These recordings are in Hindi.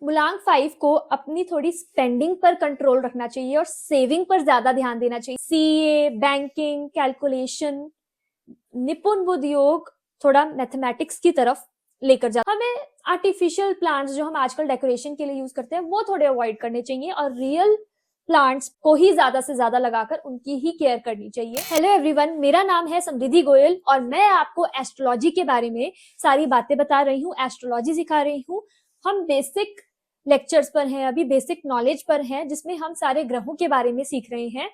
मूलांक 5 को अपनी थोड़ी स्पेंडिंग पर कंट्रोल रखना चाहिए और सेविंग पर ज्यादा ध्यान देना चाहिए। सीए, बैंकिंग, कैलकुलेशन, निपुण बुद्ध योग थोड़ा मैथमेटिक्स की तरफ लेकर जाता है। हमें आर्टिफिशियल प्लांट्स जो हम आजकल डेकोरेशन के लिए यूज करते हैं वो थोड़े अवॉइड करने चाहिए और रियल प्लांट्स को ही ज्यादा से ज्यादा लगाकर उनकी ही केयर करनी चाहिए। हेलो एवरीवन, मेरा नाम है समृद्धि गोयल और मैं आपको एस्ट्रोलॉजी के बारे में सारी बातें बता रही हूँ, एस्ट्रोलॉजी सिखा रही हूँ। हम बेसिक लेक्चर्स पर हैं, अभी बेसिक नॉलेज पर हैं, जिसमें हम सारे ग्रहों के बारे में सीख रहे हैं।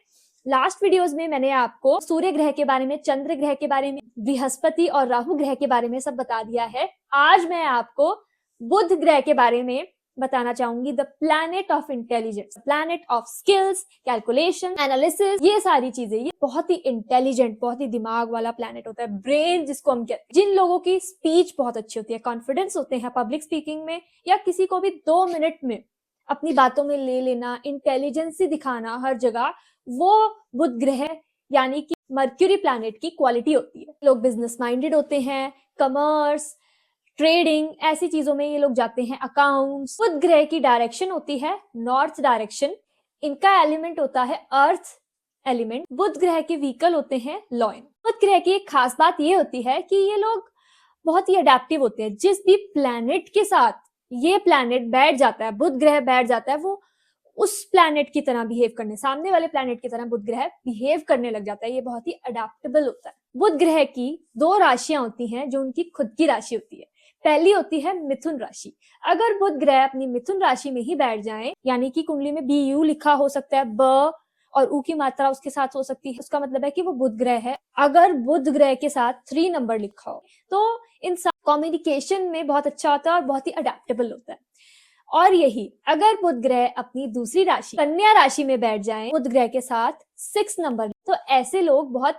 लास्ट वीडियोस में मैंने आपको सूर्य ग्रह के बारे में, चंद्र ग्रह के बारे में, बृहस्पति और राहु ग्रह के बारे में सब बता दिया है। आज मैं आपको बुध ग्रह के बारे में बताना चाहूंगी। The planet of intelligence, planet of skills, calculation, analysis, ये सारी चीजें। ये बहुत ही इंटेलिजेंट, बहुत ही दिमाग वाला प्लैनेट होता है, ब्रेन जिसको हम कहते हैं। जिन लोगों की स्पीच बहुत अच्छी होती है, कॉन्फिडेंस होते हैं पब्लिक स्पीकिंग में, या किसी को भी 2 मिनट में अपनी बातों में ले लेना, इंटेलिजेंसी दिखाना हर जगह, वो बुध ग्रह यानी कि मर्क्यूरी प्लैनेट की क्वालिटी होती है। लोग बिजनेस माइंडेड होते हैं, कमर्स, ट्रेडिंग, ऐसी चीजों में ये लोग जाते हैं, अकाउंट्स। बुध ग्रह की डायरेक्शन होती है नॉर्थ डायरेक्शन। इनका एलिमेंट होता है अर्थ एलिमेंट। बुध ग्रह के व्हीकल होते हैं लॉयन। बुध ग्रह की एक खास बात ये होती है कि ये लोग बहुत ही अडेप्टिव होते हैं। जिस भी प्लैनेट के साथ ये प्लैनेट बैठ जाता है, बुध ग्रह बैठ जाता है, वो उस प्लैनेट की तरह बिहेव करने, सामने वाले प्लैनेट की तरह बुध ग्रह बिहेव करने लग जाता है। ये बहुत ही अडेप्टेबल होता है। बुध ग्रह की 2 राशियां होती हैं जो उनकी खुद की राशि होती है। पहली होती है मिथुन राशि। अगर बुध ग्रह अपनी मिथुन राशि में ही बैठ जाए, यानी कि कुंडली में BU लिखा हो सकता है, ब और ऊ की मात्रा उसके साथ हो सकती है, उसका मतलब है कि वो बुध ग्रह है। अगर बुध ग्रह के साथ 3 नंबर लिखा हो तो इंसान कम्युनिकेशन में बहुत अच्छा होता है और बहुत ही अडेप्टेबल होता है। और यही अगर बुध ग्रह अपनी दूसरी राशि कन्या राशि में बैठ जाए बुध ग्रह के साथ 6 नंबर, तो ऐसे लोग बहुत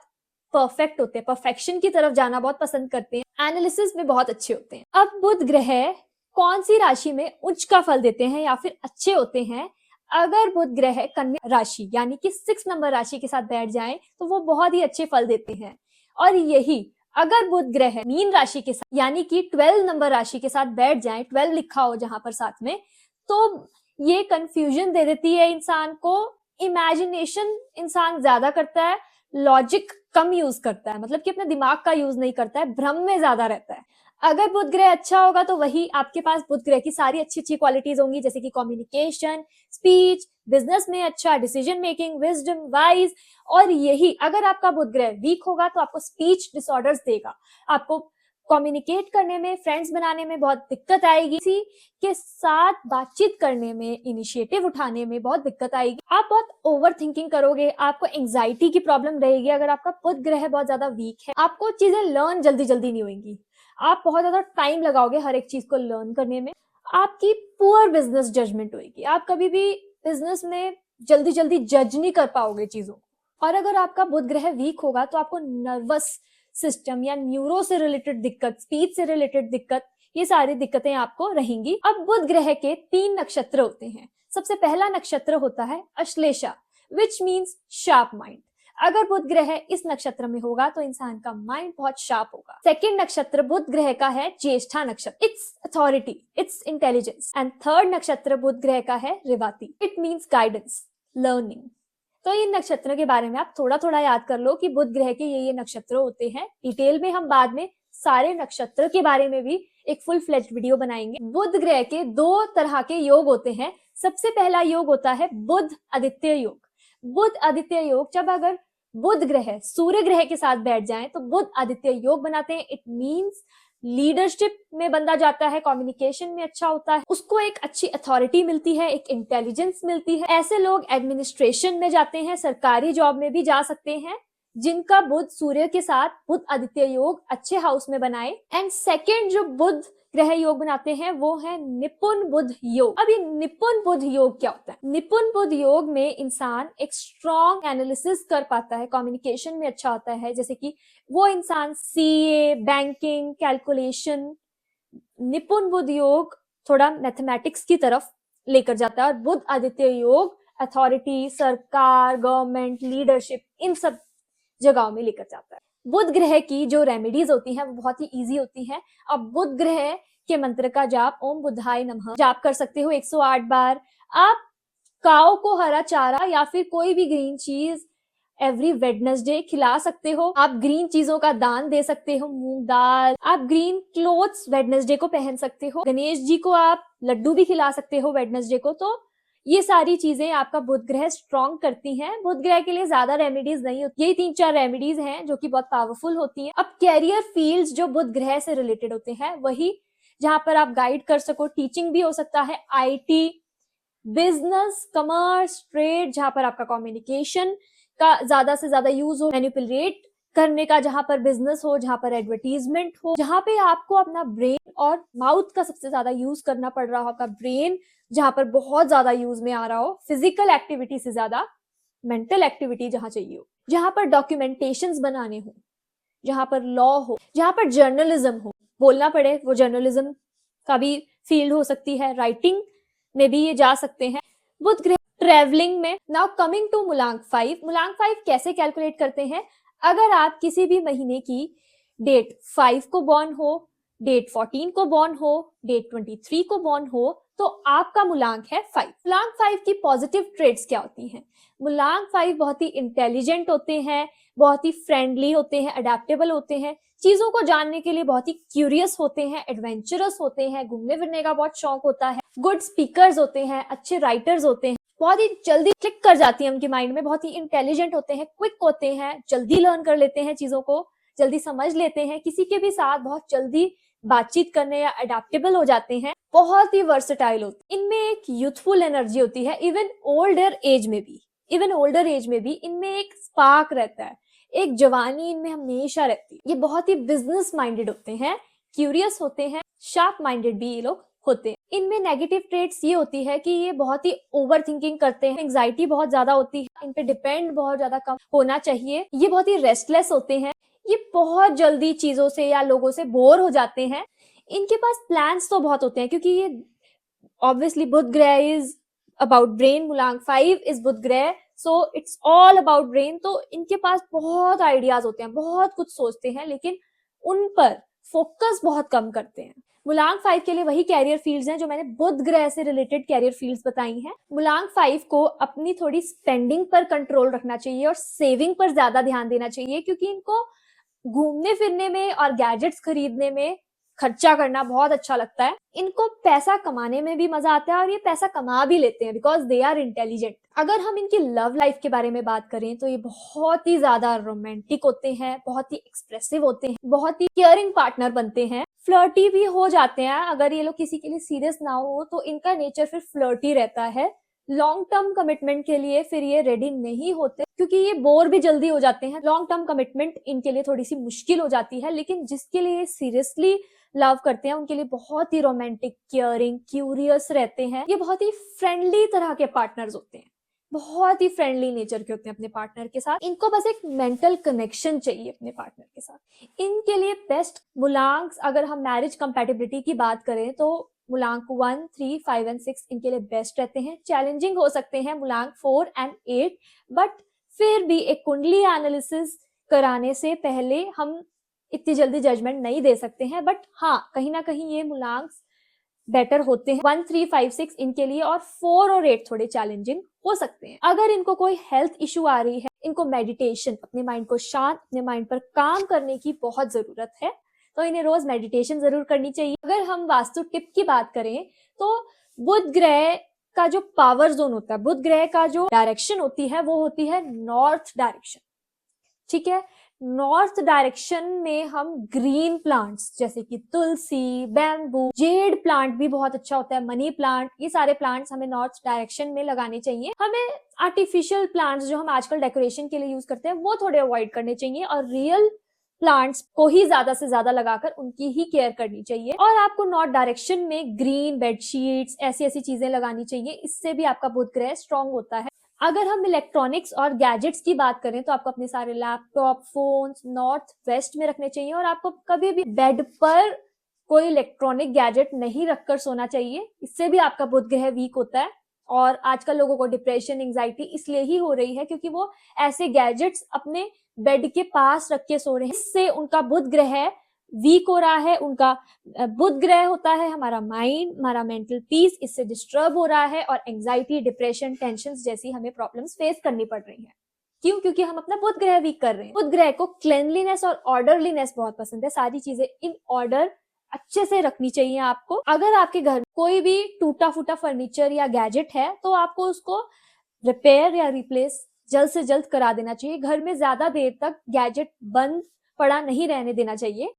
परफेक्ट होते हैं, परफेक्शन की तरफ जाना बहुत पसंद करते हैं, एनालिसिस में बहुत अच्छे होते हैं। अब बुध ग्रह कौन सी राशि में उच्च का फल देते हैं या फिर अच्छे होते हैं? अगर बुध ग्रह कन्या राशि यानी कि 6 नंबर राशि के साथ बैठ जाए तो वो बहुत ही अच्छे फल देते हैं। और यही अगर बुध ग्रह मीन राशि के साथ यानी कि 12 नंबर राशि के साथ बैठ जाए, 12 लिखा हो जहां पर साथ में, तो ये कंफ्यूजन दे देती है इंसान को। इमेजिनेशन इंसान ज्यादा करता है, लॉजिक कम यूज करता है, मतलब कि अपने दिमाग का यूज नहीं करता है, भ्रम में ज्यादा रहता है। अगर बुध ग्रह अच्छा होगा तो वही आपके पास बुध ग्रह की सारी अच्छी अच्छी क्वालिटीज होंगी, जैसे कि कम्युनिकेशन, स्पीच, बिजनेस में अच्छा, डिसीजन मेकिंग, विजडम, वाइज। और यही अगर आपका बुध ग्रह वीक होगा तो आपको स्पीच डिसऑर्डर्स देगा, आपको कम्युनिकेट करने में, फ्रेंड्स बनाने में बहुत दिक्कत आएगी, किसी के साथ बातचीत करने में, इनिशिएटिव उठाने में बहुत दिक्कत आएगी। आप बहुत ओवर थिंकिंग करोगे, आपको एंजाइटी की प्रॉब्लम रहेगी। अगर आपका बुध ग्रह बहुत ज्यादा वीक है, आपको चीजें लर्न जल्दी जल्दी नहीं होंगी, आप बहुत ज्यादा टाइम लगाओगे हर एक चीज को लर्न करने में। आपकी पुअर बिजनेस जजमेंट होगी, आप कभी भी बिजनेस में जल्दी जल्दी जज नहीं कर पाओगे चीजों। और अगर आपका बुध ग्रह वीक होगा तो आपको नर्वस सिस्टम या न्यूरो से रिलेटेड दिक्कत, स्पीच से रिलेटेड दिक्कत, ये सारी दिक्कतें आपको रहेंगी। अब बुध ग्रह के 3 नक्षत्र होते हैं। सबसे पहला नक्षत्र होता है Ashlesha, which means sharp mind. अगर बुध ग्रह इस नक्षत्र में होगा तो इंसान का माइंड बहुत शार्प होगा। सेकंड नक्षत्र बुध ग्रह का है ज्येष्ठा नक्षत्र, it's authority, it's intelligence. And third नक्षत्र बुध ग्रह का है Revati, it means guidance, learning. तो इन नक्षत्रों के बारे में आप थोड़ा थोड़ा याद कर लो कि बुध ग्रह के ये नक्षत्र होते हैं। डिटेल में हम बाद में सारे नक्षत्र के बारे में भी एक फुल फ्लेज्ड वीडियो बनाएंगे। बुध ग्रह के 2 तरह के योग होते हैं। सबसे पहला योग होता है बुध आदित्य योग। बुध आदित्य योग जब अगर बुध ग्रह सूर्य ग्रह के साथ बैठ जाए तो बुध आदित्य योग बनाते हैं। इट मीन्स लीडरशिप में बंदा जाता है, कम्युनिकेशन में अच्छा होता है, उसको एक अच्छी अथॉरिटी मिलती है, एक इंटेलिजेंस मिलती है। ऐसे लोग एडमिनिस्ट्रेशन में जाते हैं, सरकारी जॉब में भी जा सकते हैं जिनका बुध सूर्य के साथ बुध आदित्य योग अच्छे हाउस में बनाए। एंड सेकेंड जो बुध ग्रह योग बनाते हैं वो है निपुण बुध योग। अब ये निपुण बुध योग क्या होता है? निपुण बुध योग में इंसान एक स्ट्रॉन्ग एनालिसिस कर पाता है, कम्युनिकेशन में अच्छा होता है, जैसे कि वो इंसान सीए, बैंकिंग, कैलकुलेशन। निपुण बुध योग थोड़ा मैथमेटिक्स की तरफ लेकर जाता है और बुध आदित्य योग अथॉरिटी, सरकार, गवर्नमेंट, लीडरशिप, इन सब जगहों में लेकर जाता है। बुध ग्रह की जो रेमेडीज होती हैं वो बहुत ही इजी होती हैं। अब बुध ग्रह के मंत्र का जाप ओम बुद्धाय नमः जाप कर सकते हो 108 बार। आप काऊ को हरा चारा या फिर कोई भी ग्रीन चीज एवरी वेडनेसडे खिला सकते हो। आप ग्रीन चीजों का दान दे सकते हो, मूंग दाल। आप ग्रीन क्लोथ्स वेडनेसडे को पहन सकते हो। गणेश जी को आप लड्डू भी खिला सकते हो वेडनेसडे को। तो ये सारी चीजें आपका बुध ग्रह स्ट्रॉन्ग करती हैं। बुध ग्रह के लिए ज्यादा रेमेडीज नहीं होती, यही 3-4 रेमेडीज हैं जो कि बहुत पावरफुल होती हैं। अब कैरियर फील्ड्स जो बुध ग्रह से रिलेटेड होते हैं वही जहां पर आप गाइड कर सको, टीचिंग भी हो सकता है, IT, बिजनेस, कमर्स, ट्रेड, जहां पर आपका कम्युनिकेशन का ज्यादा से ज्यादा यूज हो, मैनिपुलेट करने का जहां पर बिजनेस हो, जहां पर एडवर्टीजमेंट हो, जहां पे आपको अपना ब्रेन और माउथ का सबसे ज्यादा यूज करना पड़ रहा हो। आपका ब्रेन जहां पर बहुत ज्यादा यूज में आ रहा हो, फिजिकल एक्टिविटी से ज्यादा मेंटल एक्टिविटी जहां चाहिए हो, जहां पर डॉक्यूमेंटेशंस बनाने हो, जहां पर लॉ हो, जहां पर जर्नलिज्म हो, बोलना पड़े, वो जर्नलिज्म का भी फील्ड हो सकती है। राइटिंग में भी ये जा सकते हैं। बुध ग्रह ट्रेवलिंग में। नाउ कमिंग टू मूलांक 5। मूलांक 5 कैसे कैलकुलेट करते हैं? अगर आप किसी भी महीने की डेट 5 को बॉर्न हो, डेट 14 को बॉर्न हो, डेट 23 को बॉर्न हो, तो आपका मूलांक है 5। मूलांक 5 की पॉजिटिव ट्रेड्स क्या होती हैं? मूलांक 5 बहुत ही इंटेलिजेंट होते हैं, बहुत ही फ्रेंडली होते हैं, अडेप्टेबल होते हैं, चीजों को जानने के लिए बहुत ही क्यूरियस होते हैं, एडवेंचरस होते हैं, घूमने फिरने का बहुत शौक होता है, गुड स्पीकर्स होते हैं, अच्छे राइटर्स होते हैं, बहुत ही जल्दी क्लिक कर जाती है उनके माइंड में, बहुत ही इंटेलिजेंट होते हैं, क्विक होते हैं, जल्दी लर्न कर लेते हैं, चीजों को जल्दी समझ लेते हैं, किसी के भी साथ बहुत जल्दी बातचीत करने या अडेप्टेबल हो जाते हैं, बहुत ही वर्सेटाइल होते हैं। इनमें एक यूथफुल एनर्जी होती है, इवन ओल्डर एज में भी इनमें एक स्पार्क रहता है, एक जवानी इनमें हमेशा रहती है। ये बहुत ही बिजनेस माइंडेड होते हैं, क्यूरियस होते हैं, शार्प माइंडेड भी ये लोग होते हैं। इनमें नेगेटिव ट्रेट्स ये होती है कि ये बहुत ही ओवर थिंकिंग करते हैं, एंग्जाइटी बहुत ज्यादा होती है, इन पे डिपेंड बहुत ज्यादा कम होना चाहिए। ये बहुत ही रेस्टलेस होते हैं, ये बहुत जल्दी चीजों से या लोगों से बोर हो जाते हैं। इनके पास प्लान्स तो बहुत होते हैं क्योंकि ये ऑब्वियसली बुध ग्रह इज अबाउट ब्रेन, मूलांक 5 इज बुध ग्रह, so it's all about brain. तो इनके पास बहुत आइडियाज होते हैं, बहुत कुछ सोचते हैं, लेकिन उन पर फोकस बहुत कम करते हैं। मूलांक 5 के लिए वही कैरियर फील्ड्स हैं जो मैंने बुध ग्रह से रिलेटेड कैरियर फील्ड्स बताई हैं। मूलांक 5 को अपनी थोड़ी स्पेंडिंग पर कंट्रोल रखना चाहिए और सेविंग पर ज्यादा ध्यान देना चाहिए, क्योंकि इनको घूमने फिरने में और गैजेट्स खरीदने में खर्चा करना बहुत अच्छा लगता है। इनको पैसा कमाने में भी मजा आता है और ये पैसा कमा भी लेते हैं बिकॉज दे आर इंटेलिजेंट। अगर हम इनकी लव लाइफ के बारे में बात करें तो ये बहुत ही ज्यादा रोमांटिक होते हैं, बहुत ही एक्सप्रेसिव होते हैं, बहुत ही केयरिंग पार्टनर बनते हैं, फ्लर्टी भी हो जाते हैं। अगर ये लोग किसी के लिए सीरियस ना हो तो इनका नेचर फिर फ्लर्टी रहता है। लॉन्ग टर्म कमिटमेंट के लिए फिर ये रेडी नहीं होते क्योंकि ये बोर भी जल्दी हो जाते हैं। लॉन्ग टर्म कमिटमेंट इनके लिए थोड़ी सी मुश्किल हो जाती है, लेकिन जिसके लिए सीरियसली लव करते हैं उनके लिए बहुत ही रोमांटिक, केयरिंग, क्यूरियस रहते हैं। ये बहुत ही फ्रेंडली तरह के पार्टनर्स होते हैं, बहुत ही फ्रेंडली नेचर के होते हैं अपने पार्टनर के साथ। इनको बस एक मेंटल कनेक्शन चाहिए अपने पार्टनर के साथ। इनके लिए बेस्ट मूलांक, अगर हम मैरिज कंपैटिबिलिटी की बात करें तो मूलांक 1, 3, 5 एंड 6 इनके लिए बेस्ट रहते हैं। चैलेंजिंग हो सकते हैं मूलांक 4 एंड 8, बट फिर भी एक कुंडली एनालिसिस कराने से पहले हम इतनी जल्दी जजमेंट नहीं दे सकते हैं, बट हाँ कहीं ना कहीं ये मूलांक बेटर होते हैं 1, 3, 5, 6 इनके लिए, और 4 और 8 थोड़े चैलेंजिंग हो सकते हैं। अगर इनको कोई हेल्थ इशू आ रही है, इनको मेडिटेशन, अपने माइंड को शांत, अपने माइंड पर काम करने की बहुत जरूरत है, तो इन्हें रोज मेडिटेशन जरूर करनी चाहिए। अगर हम वास्तु टिप की बात करें तो बुध ग्रह का जो पावर जोन होता है, बुध ग्रह का जो डायरेक्शन होती है वो होती है नॉर्थ डायरेक्शन। ठीक है, नॉर्थ डायरेक्शन में हम ग्रीन प्लांट्स जैसे कि तुलसी, बैम्बू, जेड प्लांट भी बहुत अच्छा होता है, मनी प्लांट, ये सारे प्लांट्स हमें नॉर्थ डायरेक्शन में लगाने चाहिए। हमें आर्टिफिशियल प्लांट्स जो हम आजकल डेकोरेशन के लिए यूज करते हैं वो थोड़े अवॉइड करने चाहिए और रियल प्लांट्स को ही ज्यादा से ज्यादा लगाकर उनकी ही केयर करनी चाहिए। और आपको नॉर्थ डायरेक्शन में ग्रीन बेडशीट्स, ऐसी ऐसी चीजें लगानी चाहिए, इससे भी आपका बुध ग्रह स्ट्रांग होता है। अगर हम इलेक्ट्रॉनिक्स और गैजेट्स की बात करें तो आपको अपने सारे लैपटॉप, फोन्स नॉर्थ वेस्ट में रखने चाहिए और आपको कभी भी बेड पर कोई इलेक्ट्रॉनिक गैजेट नहीं रखकर सोना चाहिए, इससे भी आपका बुध ग्रह वीक होता है। और आजकल लोगों को डिप्रेशन, एंजाइटी इसलिए ही हो रही है क्योंकि वो ऐसे गैजेट्स अपने बेड के पास रख के सो रहे हैं, इससे उनका बुध ग्रह वीक हो रहा है, उनका बुध ग्रह होता है हमारा माइंड, हमारा मेंटल पीस, इससे डिस्टर्ब हो रहा है और एंजाइटी, डिप्रेशन, टेंशन जैसी हमें प्रॉब्लम्स फेस करनी पड़ रही है। क्यों? क्योंकि हम अपना बुध ग्रह वीक कर रहे हैं। बुध ग्रह को क्लेनलीनेस और ऑर्डरलीनेस बहुत पसंद है, सारी चीजें इन ऑर्डर अच्छे से रखनी चाहिए आपको। अगर आपके घर में कोई भी टूटा फूटा फर्नीचर या गैजेट है तो आपको उसको रिपेयर या रिप्लेस जल्द से जल्द करा देना चाहिए। घर में ज्यादा देर तक गैजेट बंद पड़ा नहीं रहने देना चाहिए।